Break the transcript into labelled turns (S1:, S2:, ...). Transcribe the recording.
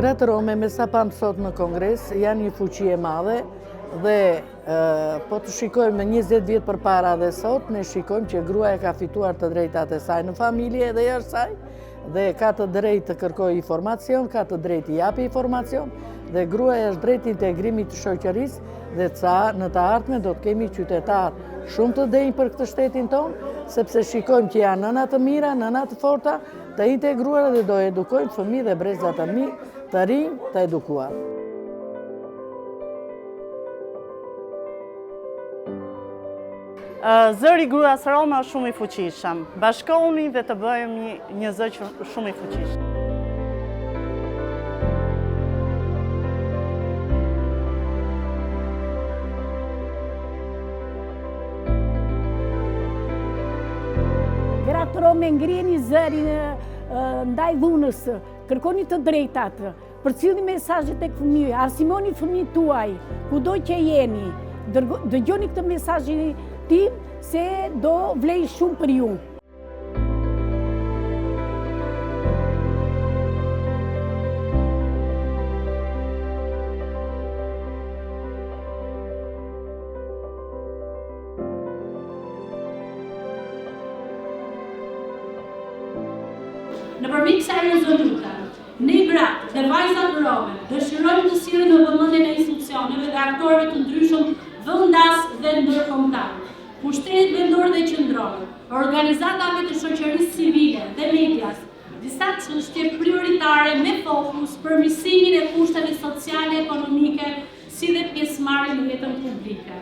S1: Gratë rome, me sa pam sot në Kongres, janë një fuqi e madhe dhe po të shikojmë me 20 vjetë për para dhe sot, ne shikojmë që gruaja ka fituar të drejtat e saj në familje dhe jashtë saj, dhe ka të drejtë të kërkoj informacion, ka të drejtë të japi informacion, dhe gruaja është drejtë integrimit të shoqërisë dhe në të ardhmen do të kemi qytetarë shumë të denjë për këtë shtetin tonë, sepse shikojmë që janë nëna të mira, nëna të forta, të integruara dhe do edukojmë fëmijë dhe breza të mirë, të rinj, të edukuar.
S2: Zëri gruas rome është shumë i fuqishëm. Bashkohuni dhe të bëjmë një zë shumë i fuqishëm.
S3: Gratë rome, ngrini zërin ndaj dhunës, kërkoni të drejtat, përcjellni mesazhe tek fëmijët, arsimoni fëmijët tuaj, kudo që jeni, dëgjoni këtë mesazhin tim se do vlej shumë për ju.
S4: Nëpërmjet kësaj rezolute, ne gratë dhe vajzat rome dëshirojmë të sillen në vëmendjen e institucioneve dhe aktorëve të ndryshëm vendas dhe ndërkombëtar, pushtetit vendor dhe qendror, organizatave të shoqërisë civile dhe medias, disa çështje prioritare me fokus përmirësimin e kushteve sociale, ekonomike, si dhe pjesëmarrjen në jetën publike.